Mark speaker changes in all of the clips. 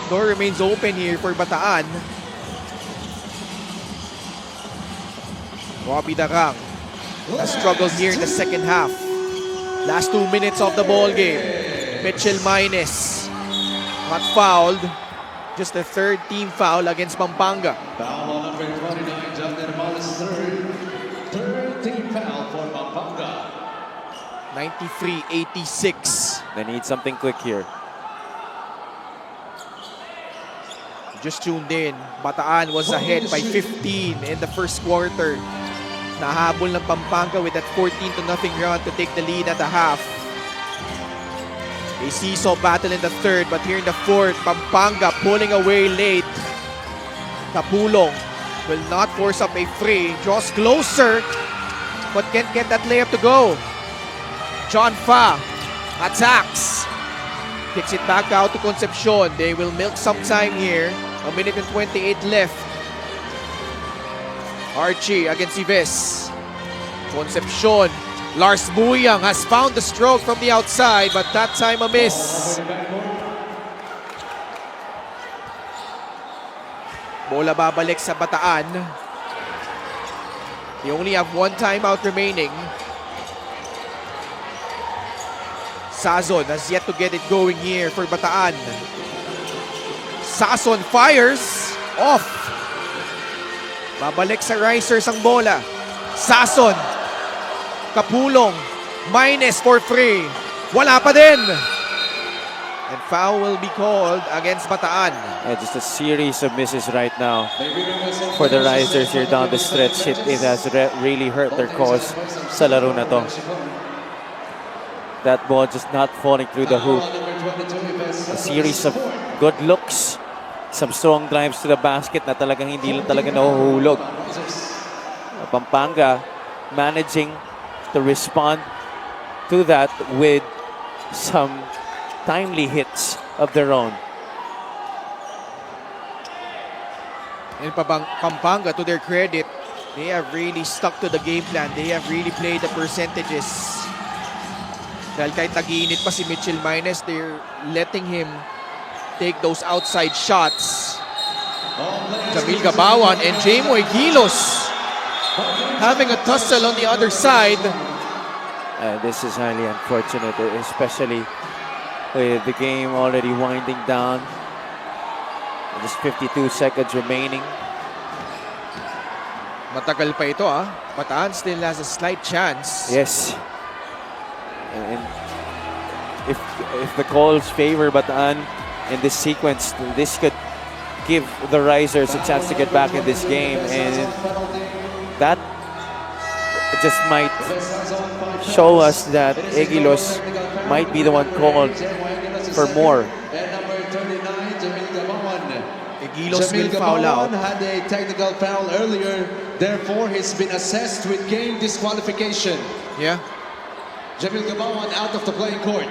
Speaker 1: Door remains open here for Bataan. Robbie Darang has struggled here in the second half. Last 2 minutes of the ball game. Mitchell Maynes got fouled. Just the third team foul against Pampanga.
Speaker 2: Foul on number 29, Justin Amalis, third team foul for Pampanga.
Speaker 1: 93-86.
Speaker 3: They need something quick here.
Speaker 1: Just tuned in, Bataan was ahead by 15 in the first quarter. Nahabol ng Pampanga with that 14-0 run to take the lead at the half. A seesaw battle in the third, but here in the fourth, Pampanga pulling away late. Kapulong will not force up a free, draws closer, but can't get that layup to go. John Fa attacks. Kicks it back out to Concepcion. They will milk some time here. 1 minute and 28 left. Archie against Ives. Concepcion. Lars Buyang has found the stroke from the outside, but that time a miss. Bola babalik sa Bataan. They only have one timeout remaining. Sazon has yet to get it going here for Bataan. Sazon fires off. Babalik sa Risers ang bola. Sazon. Kapulong. Minus for free. Wala pa din. And foul will be called against Bataan.
Speaker 3: Just a series of misses right now for the Risers here down the stretch. It has really hurt their cause sa laro na to. That ball just not falling through the hoop. A series of good looks. Some strong drives to the basket na talagang hindi lang talaga nahuhulog. Pampanga managing to respond to that with some timely hits of their own.
Speaker 1: And Pampanga, to their credit, they have really stuck to the game plan. They have really played the percentages. Dahil kahit nag-iinit pa si Mitchell Maynes, they're letting him take those outside shots. Jamil Gabawan and Jamoy Gilos having a tussle on the other side.
Speaker 3: This is highly unfortunate, especially with the game already winding down. Just 52 seconds remaining.
Speaker 1: Matagal pa ito Bataan still has a slight chance.
Speaker 3: Yes. And if the calls favor Bataan in this sequence, this could give the Risers a chance to get back in this game, and that just might show us that Egilos might be the one called for more.
Speaker 1: Egilos will foul out.
Speaker 2: Had a technical foul earlier, therefore he's been assessed with game disqualification.
Speaker 1: Yeah.
Speaker 2: Jamil Gabawan out of the playing court.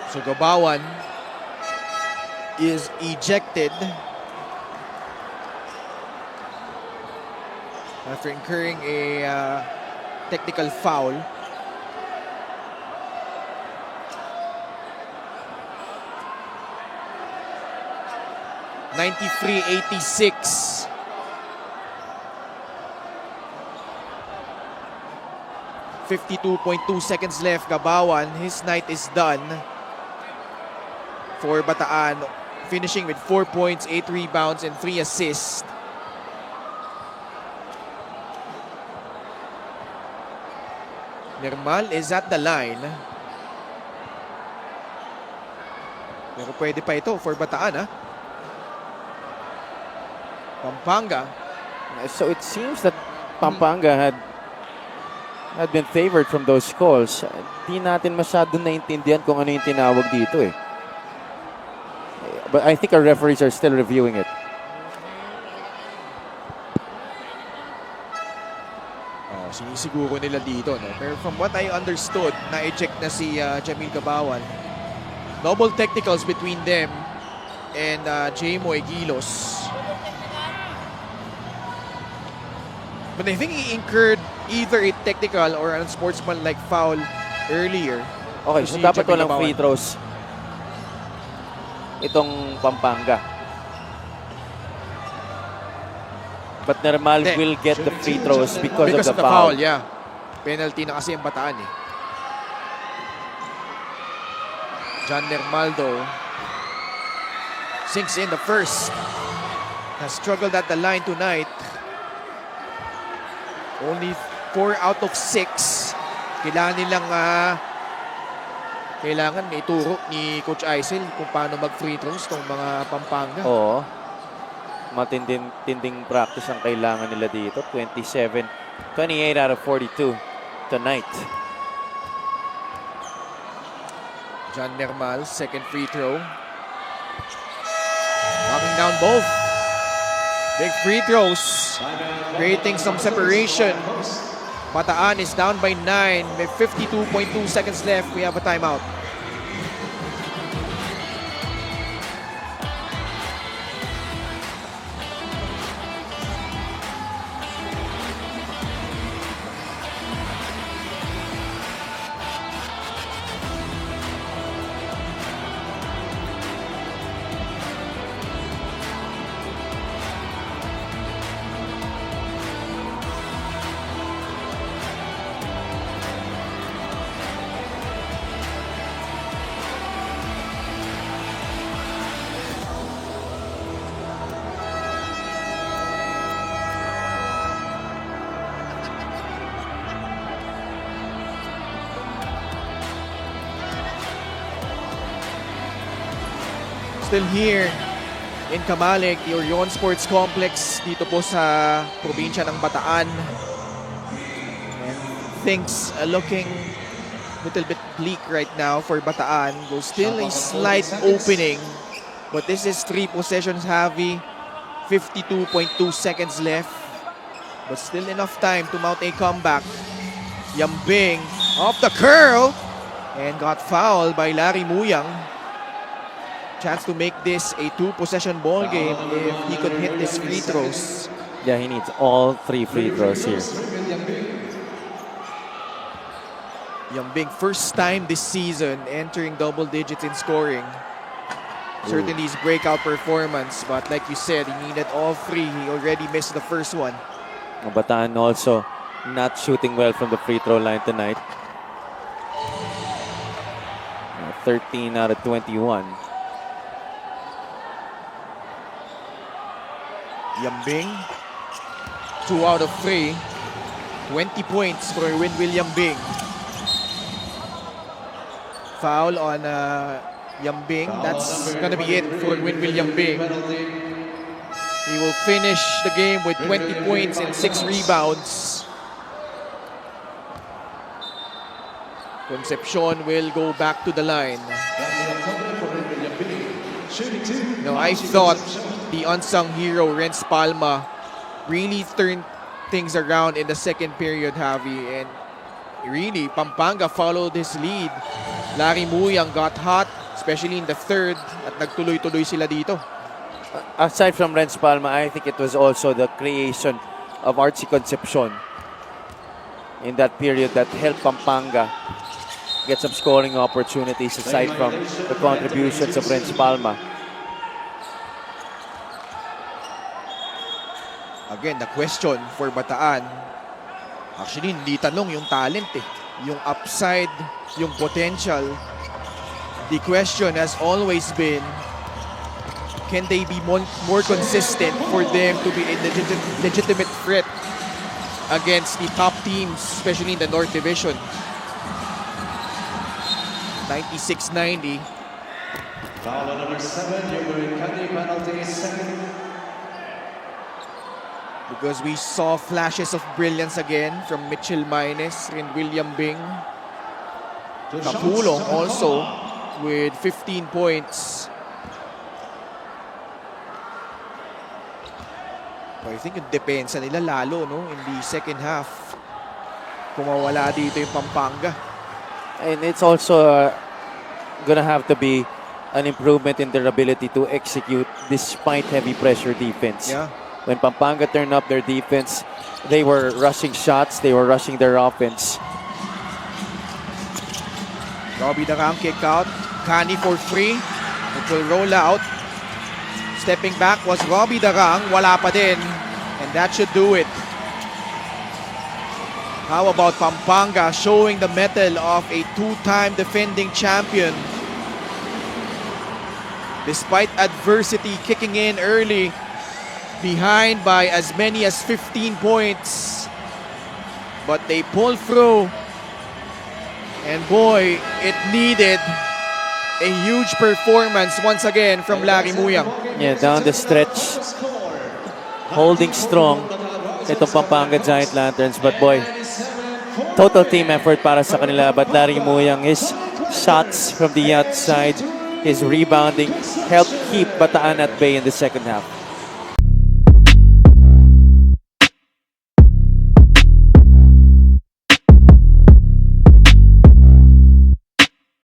Speaker 1: So Gabawan is ejected after incurring a technical foul. (93-86). .2 seconds left. Gabawan, his night is done for Bataan, finishing with 4 points, 8 rebounds, and 3 assists. Nermal is at the line. Pero pwede pa ito for Bataan Pampanga.
Speaker 3: So it seems that Pampanga had been favored from those calls. Di natin masyadong naintindihan kung ano yung tinawag dito But I think our referees are still reviewing it.
Speaker 1: Sinisiguro nila dito, Pero from what I understood, na-eject na si Jamil Gabawan. Double technicals between them and Jamoy Gilos. But I think he incurred either a technical or an unsportsmanlike foul earlier.
Speaker 3: Okay, so dapat walang free throws itong Pampanga. But Normal
Speaker 1: Hindi.
Speaker 3: will get the free throws because
Speaker 1: Because
Speaker 3: of the foul.
Speaker 1: yeah. Penalty na kasi ang Bataan eh. John Nermaldo sinks in the first. Has struggled at the line tonight. Only 4 out of 6. Kailangan ituro ni Coach Aisel kung paano mag-free throws tong mga Pampanga.
Speaker 3: Oo. Matinding practice ang kailangan nila dito. 28 out of 42 tonight.
Speaker 1: John Nermal, second free throw. Knocking down both. Big free throws. Creating some separation. Bataan is down by 9. With 52.2 seconds left. We have a timeout. Still here in Camalik, the Orion Sports Complex dito po sa probinsya ng Bataan. And things are looking a little bit bleak right now for Bataan. There's still a slight opening, but this is 3 possessions heavy. 52.2 seconds left, but still enough time to mount a comeback. Yambing off the curl and got fouled by Larry Muyang. Chance to make this a 2-possession ball game if he could hit his free throws.
Speaker 3: Yeah, he needs all 3 free throws here.
Speaker 1: Yambing, first time this season entering double digits in scoring. Certainly his breakout performance, but like you said, he needed all 3. He already missed the first one.
Speaker 3: Bataan also not shooting well from the free throw line tonight. 13 out of 21.
Speaker 1: Yambing, 2 out of 3. 20 points for Winwill Yambing. Foul on Yambing. That's gonna be it for Winwill Yambing. He will finish the game with 20 points and 6 rebounds. Concepcion will go back to the line. Now, I thought the unsung hero, Renz Palma, really turned things around in the second period, Javi. And really, Pampanga followed his lead. Larry Muyang got hot, especially in the third, at nagtuloy-tuloy sila dito.
Speaker 3: Aside from Renz Palma, I think it was also the creation of Archie Concepcion in that period that helped Pampanga get some scoring opportunities aside from the contributions of Renz Palma.
Speaker 1: Again, the question for Bataan, actually hindi tanong yung talent eh. Yung upside, yung potential. The question has always been, can they be more consistent for them to be a legitimate threat against the top teams, especially in the North Division? 96-90.
Speaker 2: Foul on number 7, Yubin Kandi, penalty second.
Speaker 1: Because we saw flashes of brilliance again from Mitchell Maynes and William Bing. Kapulong also with 15 points. I think yung depensa nila lalo no in the second half. Kung mawala dito yung Pampanga.
Speaker 3: And it's also gonna have to be an improvement in their ability to execute despite heavy pressure defense.
Speaker 1: Yeah.
Speaker 3: When Pampanga turned up their defense, they were rushing shots, they were rushing their offense.
Speaker 1: Robbie Darang kick out. Kani for free. It will roll out. Stepping back was Robbie Darang. Wala pa din. And that should do it. How about Pampanga showing the mettle of a two-time defending champion? Despite adversity kicking in early, behind by as many as 15 points. But they pull through. And boy, it needed a huge performance once again from Larry Muyang.
Speaker 3: Yeah, down the stretch, holding strong itong Pampanga Giant Lanterns. But boy, total team effort para sa kanila. But Larry Muyang, his shots from the outside, his rebounding helped keep Bataan at bay in the second half.